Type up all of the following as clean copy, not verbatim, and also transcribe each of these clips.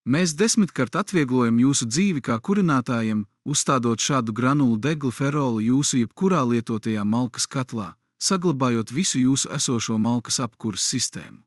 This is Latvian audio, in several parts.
Mēs 10-kart atvieglojam jūsu dzīvi kā kurinātājiem, uzstādot šādu granulu degli ferolu jūsu jebkurā lietotajā malkas katlā, saglabājot visu jūsu esošo malkas apkures sistēmu.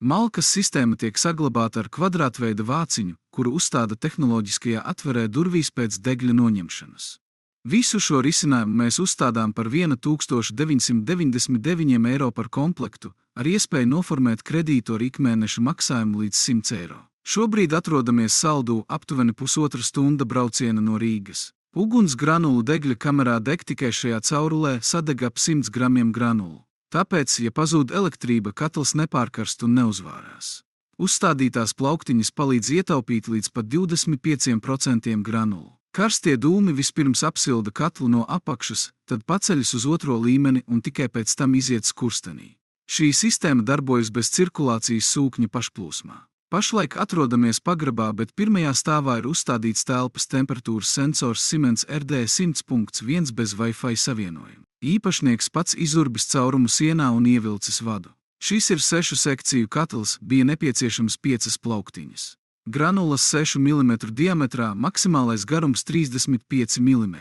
Malkas sistēma tiek saglabāta ar kvadrātveida vāciņu, kuru uzstāda tehnoloģiskajā atverē durvīs pēc degļa noņemšanas. Visu šo risinājumu mēs uzstādām par 1999 eiro par komplektu, ar iespēju noformēt kredītoru ikmēneša maksājumu līdz 100 eiro. Šobrīd atrodamies Saldū, aptuveni pusotra stunda brauciena no Rīgas. Uguns granulu degļa kamerā deg tikai šajā caurulē sadeg ap 100 gramiem granulu. Tāpēc, ja pazūd elektrība, katls nepārkarst un neuzvārās. Uzstādītās plauktiņas palīdz ietaupīt līdz pat 25% granulu. Karstie dūmi vispirms apsilda katlu no apakšas, tad paceļas uz otro līmeni un tikai pēc tam iziet skurstenī. Šī sistēma darbojas bez cirkulācijas sūkņa pašplūsmā. Pašlaik atrodamies pagrabā, bet pirmajā stāvā ir uzstādīts telpas temperatūras sensors Siemens RD100.1 bez Wi-Fi savienojuma. Īpašnieks pats izurbis caurumu sienā un ievilcis vadu. Šis ir 6 sekciju katls, bija nepieciešams 5 plauktiņas. Granulas 6 mm diametrā, maksimālais garums 35 mm.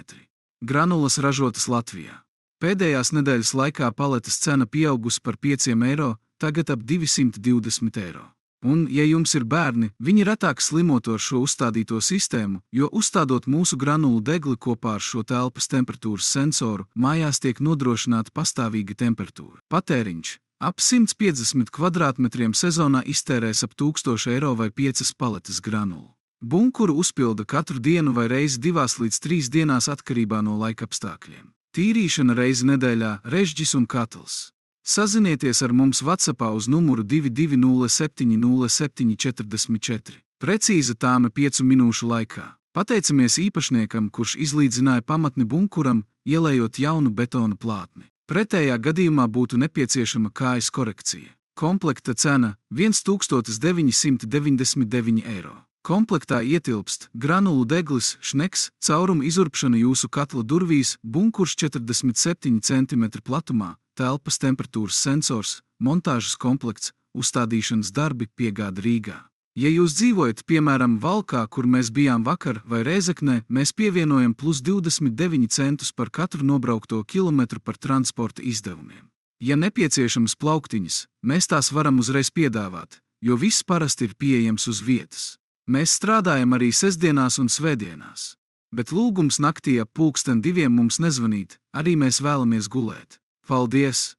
Granulas ražotas Latvijā. Pēdējās nedēļas laikā paletes cena pieaugusi par 5 eiro, tagad ap 220 eiro. Un, ja jums ir bērni, viņi retāk slimotu ar šo uzstādīto sistēmu, jo uzstādot mūsu granulu degli kopā ar šo telpas temperatūras sensoru, mājās tiek nodrošināta pastāvīga temperatūra. Patēriņš ap 150 kvadrātmetriem sezonā iztērēs ap 1000 eiro vai 5 paletes granulu. Bunkuru uzpilda katru dienu vai reizi 2 līdz 3 dienās atkarībā no laikapstākļiem. Tīrīšana reizi nedēļā, režģis un katls. Sazinieties ar mums WhatsAppā uz numuru 22070744. Precīza tāme 5 minūšu laikā. Pateicamies īpašniekam, kurš izlīdzināja pamatni bunkuram, ielējot jaunu betona plātni. Pretējā gadījumā būtu nepieciešama kājas korekcija. Komplekta cena – 1999 eiro. Komplektā ietilpst granulu deglis, šneks, cauruma izurbšana jūsu katla durvīs, bunkurs 47 cm platumā, telpas temperatūras sensors, montāžas komplekts, uzstādīšanas darbi, piegāde Rīgā. Ja jūs dzīvojat, piemēram, Valkā, kur mēs bijām vakar, vai Rēzeknē, mēs pievienojam plus 29 centus par katru nobraukto kilometru par transporta izdevumiem. Ja nepieciešams plauktiņas, mēs tās varam uzreiz piedāvāt, jo viss parasti ir pieejams uz vietas. Mēs strādājam arī sestdienās un svētdienās. Bet lūgums naktī ap 1:00 mums nezvanīt, arī mēs vēlamies gulēt. Paldies!